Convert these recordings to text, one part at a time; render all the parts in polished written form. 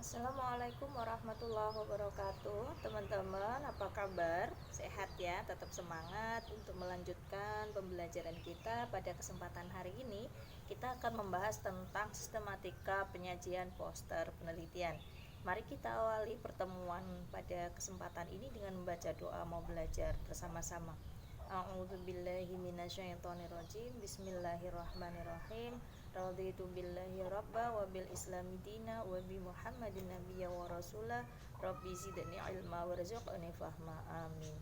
Assalamualaikum warahmatullahi wabarakatuh. Teman-teman, apa kabar? Sehat ya, tetap semangat untuk melanjutkan pembelajaran kita. Pada kesempatan hari ini kita akan membahas tentang sistematika penyajian poster penelitian. Mari kita awali pertemuan pada kesempatan ini dengan membaca doa mau belajar bersama-sama. A'udzubillahi minasyaitonirrajim. Bismillahirrahmanirrahim. Raditu billahi rabba wa bil islami dina wa bi Muhammadin nabiyya wa rasulah. Rabbi zidni ilma warzuqni fahma. Amin.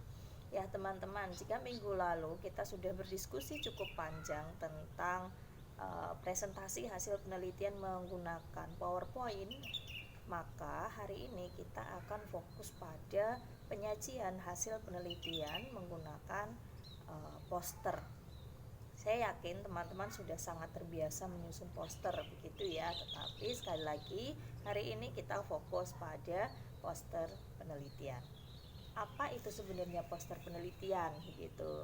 Ya teman-teman, jika minggu lalu kita sudah berdiskusi cukup panjang tentang presentasi hasil penelitian menggunakan PowerPoint, maka hari ini kita akan fokus pada penyajian hasil penelitian menggunakan poster. Saya yakin teman-teman sudah sangat terbiasa menyusun poster begitu ya, tetapi sekali lagi hari ini kita fokus pada poster penelitian. Apa itu sebenarnya poster penelitian begitu?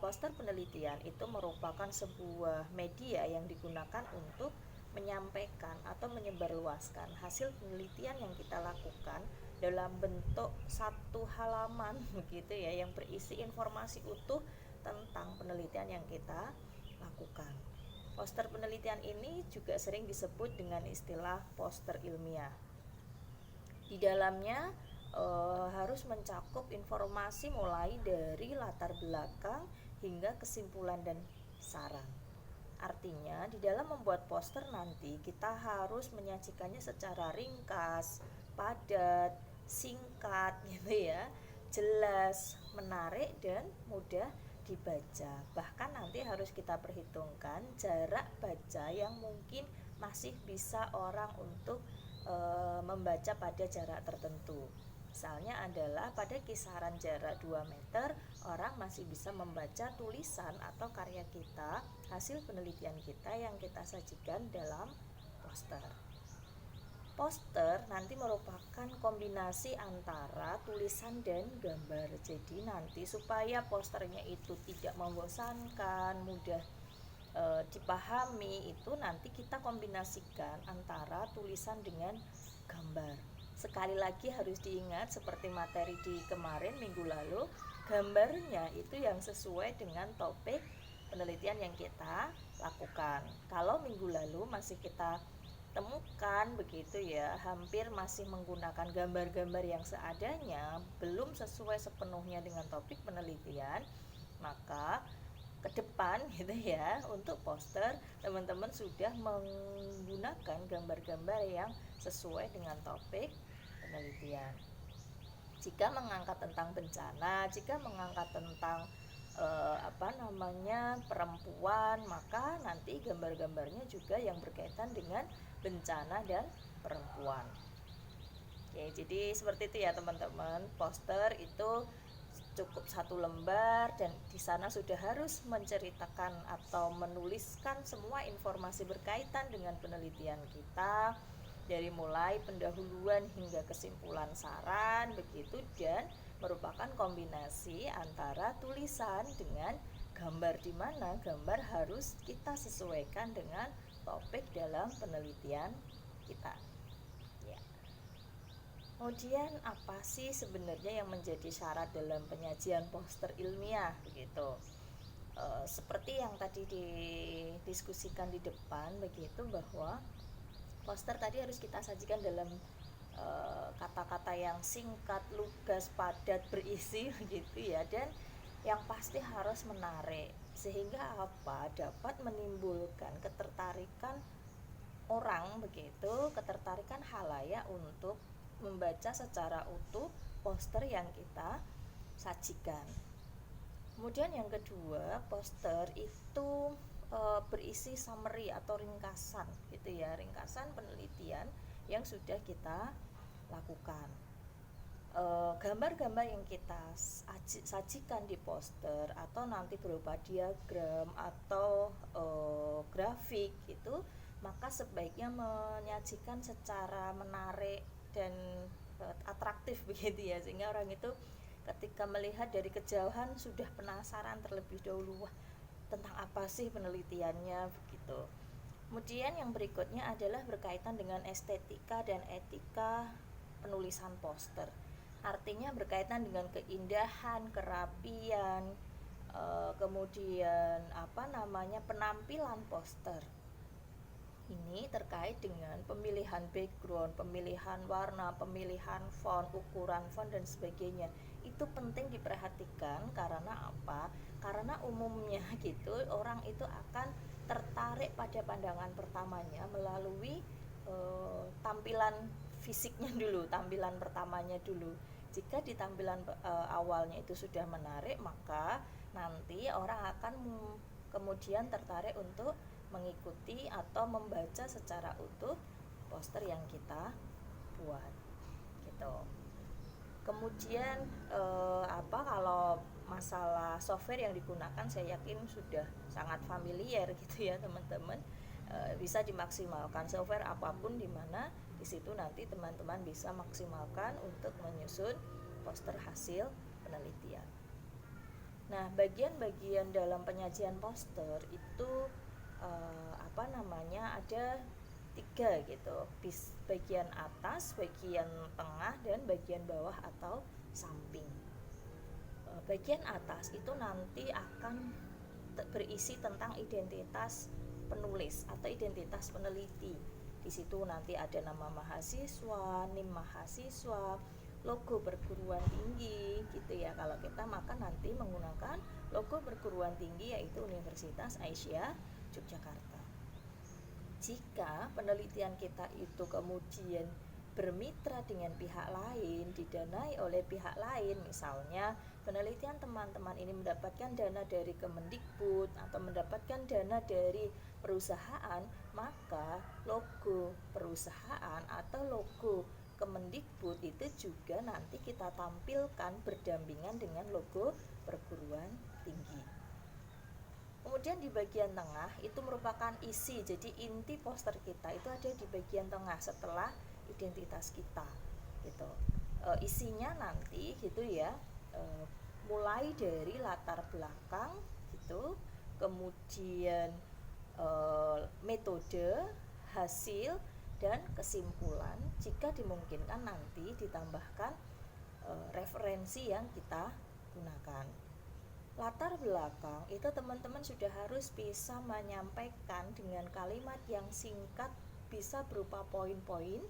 Poster penelitian itu merupakan sebuah media yang digunakan untuk menyampaikan atau menyebarluaskan hasil penelitian yang kita lakukan dalam bentuk satu halaman begitu ya, yang berisi informasi utuh tentang penelitian yang kita lakukan. Poster penelitian ini juga sering disebut dengan istilah poster ilmiah. Di dalamnya harus mencakup informasi mulai dari latar belakang hingga kesimpulan dan saran. Artinya di dalam membuat poster nanti kita harus menyajikannya secara ringkas, padat, singkat gitu ya, jelas, menarik dan mudah dibaca. Bahkan nanti harus kita perhitungkan jarak baca yang mungkin masih bisa orang untuk membaca pada jarak tertentu. Misalnya adalah pada kisaran jarak 2 meter orang masih bisa membaca tulisan atau karya kita, hasil penelitian kita yang kita sajikan dalam poster. Poster nanti merupakan kombinasi antara tulisan dan gambar. Jadi nanti supaya posternya itu tidak membosankan, mudah dipahami, itu nanti kita kombinasikan antara tulisan dengan gambar. Sekali lagi harus diingat seperti materi di kemarin minggu lalu, gambarnya itu yang sesuai dengan topik penelitian yang kita lakukan. Kalau minggu lalu masih kita temukan begitu ya, hampir masih menggunakan gambar-gambar yang seadanya, belum sesuai sepenuhnya dengan topik penelitian, maka ke depan gitu ya, untuk poster teman-teman sudah menggunakan gambar-gambar yang sesuai dengan topik penelitian. Jika mengangkat tentang bencana, jika mengangkat tentang perempuan, maka nanti gambar-gambarnya juga yang berkaitan dengan bencana dan perempuan. Oke, jadi seperti itu ya teman-teman. Poster itu cukup satu lembar dan di sana sudah harus menceritakan atau menuliskan semua informasi berkaitan dengan penelitian kita, dari mulai pendahuluan hingga kesimpulan saran begitu, dan merupakan kombinasi antara tulisan dengan gambar, di mana gambar harus kita sesuaikan dengan topik dalam penelitian kita. Kemudian apa sih sebenarnya yang menjadi syarat dalam penyajian poster ilmiah begitu? Seperti yang tadi didiskusikan di depan begitu, bahwa poster tadi harus kita sajikan dalam kata-kata yang singkat, lugas, padat, berisi begitu ya, dan yang pasti harus menarik sehingga dapat menimbulkan ketertarikan orang begitu, ketertarikan khalayak untuk membaca secara utuh poster yang kita sajikan. Kemudian yang kedua, poster itu berisi summary atau ringkasan gitu ya, ringkasan penelitian yang sudah kita lakukan. Gambar-gambar yang kita sajikan di poster atau nanti berupa diagram atau grafik gitu, maka sebaiknya menyajikan secara menarik dan atraktif begitu ya, sehingga orang itu ketika melihat dari kejauhan sudah penasaran terlebih dahulu, wah tentang apa sih penelitiannya begitu. Kemudian yang berikutnya adalah berkaitan dengan estetika dan etika penulisan poster. Artinya berkaitan dengan keindahan, kerapian, kemudian penampilan poster. Ini terkait dengan pemilihan background, pemilihan warna, pemilihan font, ukuran font dan sebagainya. Itu penting diperhatikan karena apa? Karena umumnya gitu orang itu akan tertarik pada pandangan pertamanya melalui tampilan fisiknya dulu, tampilan pertamanya dulu. Jika di tampilan awalnya itu sudah menarik, maka nanti orang akan kemudian tertarik untuk mengikuti atau membaca secara utuh poster yang kita buat gitu. Kemudian kalau masalah software yang digunakan, saya yakin sudah sangat familiar gitu ya teman-teman. Bisa dimaksimalkan software apapun, di mana di situ nanti teman-teman bisa maksimalkan untuk menyusun poster hasil penelitian. Nah, bagian-bagian dalam penyajian poster itu ada 3 gitu, bagian atas, bagian tengah, dan bagian bawah atau samping. Bagian atas itu nanti akan berisi tentang identitas penulis atau identitas peneliti. Di situ nanti ada nama mahasiswa, NIM mahasiswa, logo perguruan tinggi gitu ya. Kalau kita nanti menggunakan logo perguruan tinggi, yaitu Universitas Aisyah Yogyakarta. Jika penelitian kita itu kemudian bermitra dengan pihak lain, didanai oleh pihak lain, misalnya penelitian teman-teman ini mendapatkan dana dari Kemendikbud atau mendapatkan dana dari perusahaan, maka logo perusahaan atau logo Kemendikbud itu juga nanti kita tampilkan berdampingan dengan logo perguruan tinggi. Kemudian di bagian tengah itu merupakan isi, jadi inti poster kita itu ada di bagian tengah setelah identitas kita gitu. Isinya nanti gitu ya, mulai dari latar belakang gitu, kemudian metode, hasil, dan kesimpulan. Jika dimungkinkan nanti ditambahkan referensi yang kita gunakan. Latar belakang itu teman-teman sudah harus bisa menyampaikan dengan kalimat yang singkat, bisa berupa poin-poin,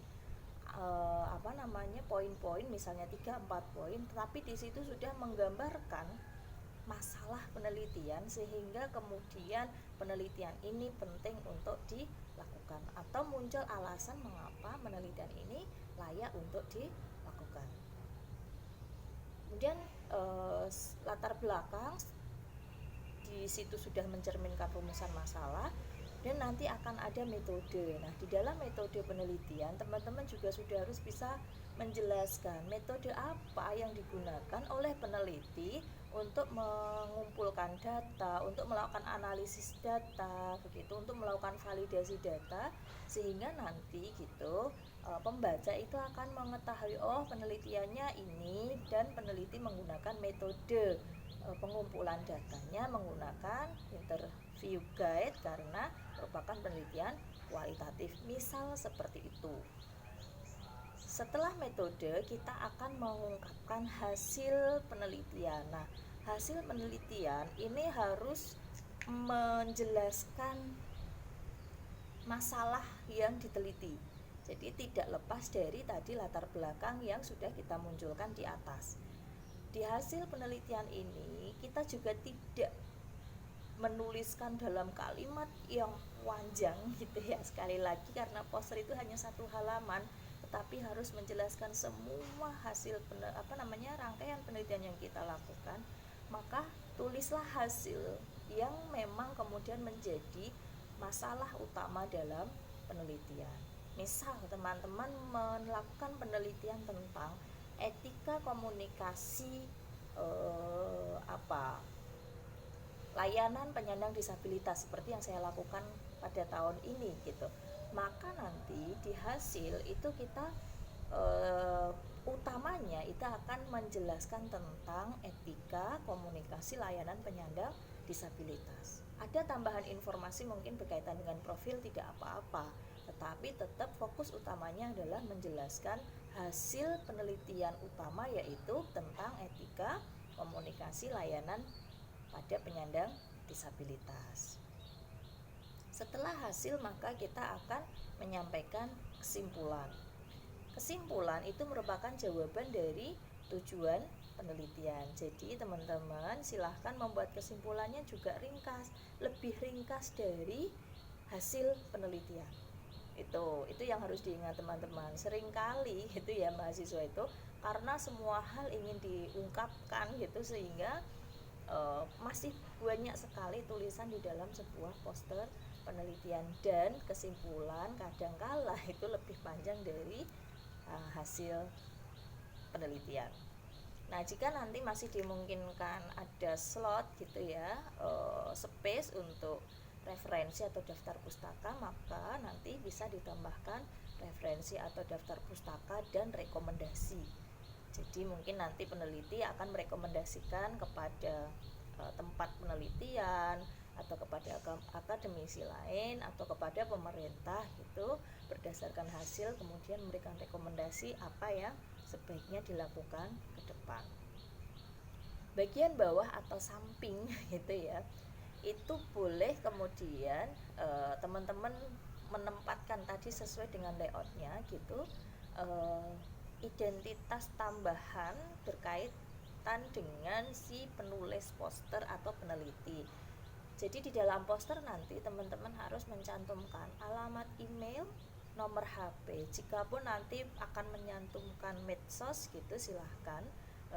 poin-poin misalnya 3-4 poin, tetapi di situ sudah menggambarkan masalah penelitian sehingga kemudian penelitian ini penting untuk dilakukan atau muncul alasan mengapa penelitian ini layak untuk dilakukan. Kemudian latar belakang di situ sudah mencerminkan rumusan masalah, dan nanti akan ada metode. Nah, di dalam metode penelitian teman-teman juga sudah harus bisa menjelaskan metode apa yang digunakan oleh peneliti untuk mengumpulkan data, untuk melakukan analisis data, begitu, untuk melakukan validasi data, sehingga nanti gitu pembaca itu akan mengetahui penelitiannya ini, dan peneliti menggunakan metode pengumpulan datanya menggunakan interview guide karena merupakan penelitian kualitatif, misal seperti itu. Setelah metode, kita akan mengungkapkan hasil penelitian. Nah, hasil penelitian ini harus menjelaskan masalah yang diteliti. Jadi tidak lepas dari tadi latar belakang yang sudah kita munculkan di atas. Di hasil penelitian ini kita juga tidak menuliskan dalam kalimat yang panjang gitu ya, sekali lagi karena poster itu hanya 1 halaman, tetapi harus menjelaskan semua hasil rangkaian penelitian yang kita lakukan. Maka tulislah hasil yang memang kemudian menjadi masalah utama dalam penelitian. Misal teman-teman melakukan penelitian tentang etika komunikasi layanan penyandang disabilitas seperti yang saya lakukan pada tahun ini gitu. Maka nanti di hasil itu kita utamanya itu akan menjelaskan tentang etika komunikasi layanan penyandang disabilitas. Ada tambahan informasi mungkin berkaitan dengan profil tidak apa-apa, tetapi tetap fokus utamanya adalah menjelaskan hasil penelitian utama, yaitu tentang etika komunikasi layanan pada penyandang disabilitas. Setelah hasil, maka kita akan menyampaikan kesimpulan. Kesimpulan itu merupakan jawaban dari tujuan penelitian. Jadi teman-teman silahkan membuat kesimpulannya juga ringkas, lebih ringkas dari hasil penelitian. Itu yang harus diingat teman-teman. Seringkali gitu ya mahasiswa itu, karena semua hal ingin diungkapkan gitu, sehingga masih banyak sekali tulisan di dalam sebuah poster penelitian, dan kesimpulan kadangkala itu lebih panjang dari hasil penelitian. Nah, jika nanti masih dimungkinkan ada slot gitu ya, space untuk referensi atau daftar pustaka, maka nanti bisa ditambahkan referensi atau daftar pustaka dan rekomendasi. Jadi mungkin nanti peneliti akan merekomendasikan kepada tempat penelitian atau kepada akademisi lain atau kepada pemerintah gitu, berdasarkan hasil kemudian memberikan rekomendasi apa yang sebaiknya dilakukan ke depan. Bagian bawah atau samping gitu ya, itu boleh kemudian teman-teman menempatkan tadi sesuai dengan layoutnya gitu, identitas tambahan berkaitan dengan si penulis poster atau peneliti. Jadi di dalam poster nanti teman-teman harus mencantumkan alamat email, nomor HP. Jikapun nanti akan menyantumkan medsos gitu, silahkan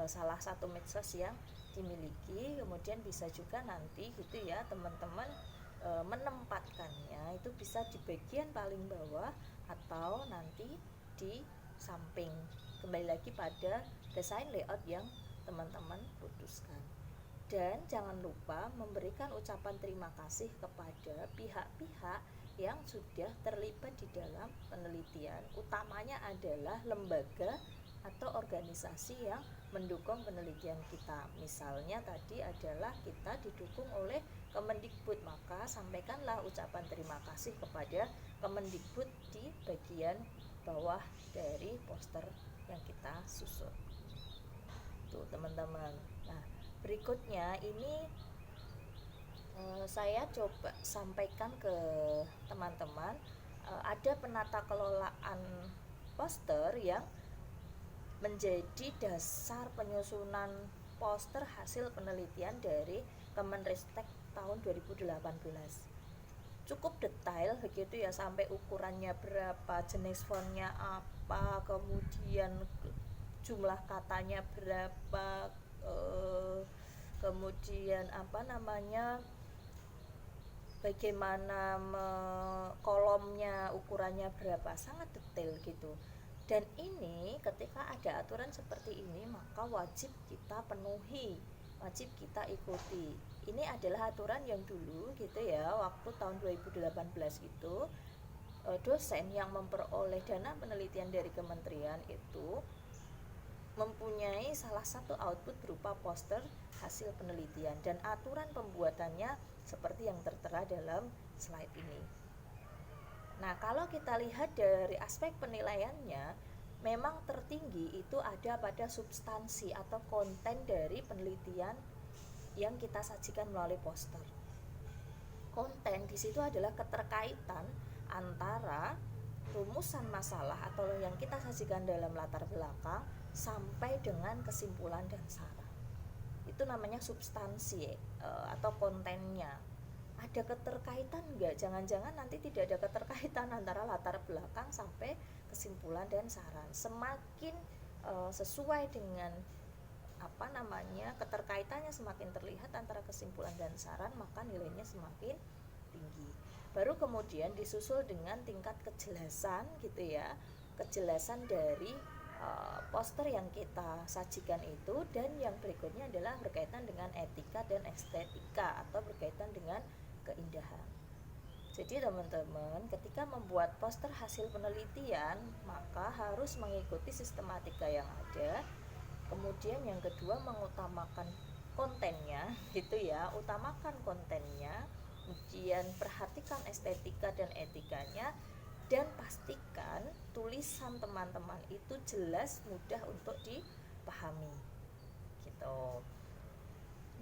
salah satu medsos yang dimiliki. Kemudian bisa juga nanti gitu ya teman-teman menempatkannya itu bisa di bagian paling bawah atau nanti di samping. Kembali lagi pada desain layout yang teman-teman putuskan. Dan jangan lupa memberikan ucapan terima kasih kepada pihak-pihak yang sudah terlibat di dalam penelitian. Utamanya adalah lembaga atau organisasi yang mendukung penelitian kita. Misalnya tadi adalah kita didukung oleh Kemendikbud, maka sampaikanlah ucapan terima kasih kepada Kemendikbud di bagian bawah dari poster yang kita susun. Tuh teman-teman. Nah, berikutnya ini saya coba sampaikan ke teman-teman, ada penata kelolaan poster yang menjadi dasar penyusunan poster hasil penelitian dari Kemenristek tahun 2018. Cukup detail begitu ya, sampai ukurannya berapa, jenis fontnya apa, kemudian jumlah katanya berapa, kemudian bagaimana kolomnya ukurannya berapa, sangat detail gitu. Dan ini ketika ada aturan seperti ini maka wajib kita penuhi, wajib kita ikuti. Ini adalah aturan yang dulu gitu ya, waktu tahun 2018 itu dosen yang memperoleh dana penelitian dari kementerian itu mempunyai salah satu output berupa poster hasil penelitian, dan aturan pembuatannya seperti yang tertera dalam slide ini. Nah, kalau kita lihat dari aspek penilaiannya, memang tertinggi itu ada pada substansi atau konten dari penelitian yang kita sajikan melalui poster. Konten di situ adalah keterkaitan antara rumusan masalah atau yang kita sajikan dalam latar belakang sampai dengan kesimpulan dan saran. Itu namanya substansi atau kontennya. Ada keterkaitan enggak? Jangan-jangan nanti tidak ada keterkaitan antara latar belakang sampai kesimpulan dan saran. Semakin sesuai dengan keterkaitannya semakin terlihat antara kesimpulan dan saran, maka nilainya semakin tinggi. Baru kemudian disusul dengan tingkat kejelasan gitu ya, kejelasan dari poster yang kita sajikan itu, dan yang berikutnya adalah berkaitan dengan etika dan estetika atau berkaitan dengan keindahan. Jadi teman-teman, ketika membuat poster hasil penelitian maka harus mengikuti sistematika yang ada. Kemudian yang kedua, mengutamakan kontennya gitu ya, utamakan kontennya, kemudian perhatikan estetika dan etikanya, dan pastikan tulisan teman-teman itu jelas, mudah untuk dipahami gitu.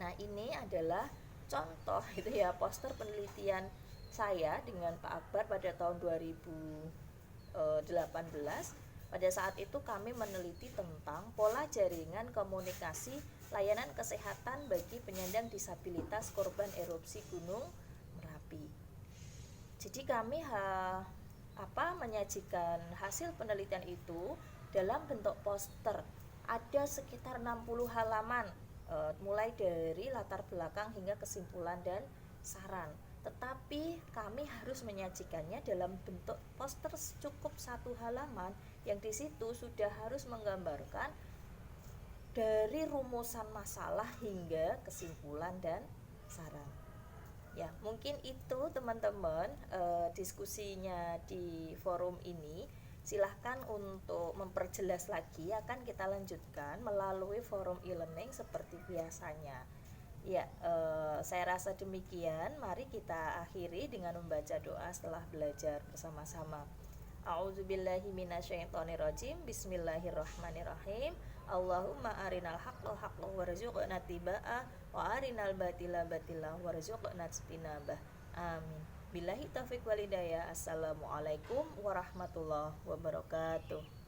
Nah, ini adalah contoh itu ya, poster penelitian saya dengan Pak Akbar pada tahun 2018. Pada saat itu kami meneliti tentang pola jaringan komunikasi layanan kesehatan bagi penyandang disabilitas korban erupsi Gunung Merapi. Jadi kami menyajikan hasil penelitian itu dalam bentuk poster. Ada sekitar 60 halaman, mulai dari latar belakang hingga kesimpulan dan saran. Tetapi kami harus menyajikannya dalam bentuk poster cukup 1 halaman, yang di situ sudah harus menggambarkan dari rumusan masalah hingga kesimpulan dan saran. Ya, mungkin itu teman-teman diskusinya di forum ini. Silahkan untuk memperjelas lagi, akan kita lanjutkan melalui forum e-learning seperti biasanya. Ya, saya rasa demikian. Mari kita akhiri dengan membaca doa setelah belajar bersama-sama. A'udzubillahi minasyaitonirrajim. Bismillahirrahmanirrahim. Allahumma arinal haqqo haqqo warzuqna tiba'ah wa arinal batila batila warzuqna ijtinabah. Amin. Billahi taufiq walhidayah. Assalamualaikum warahmatullahi wabarakatuh.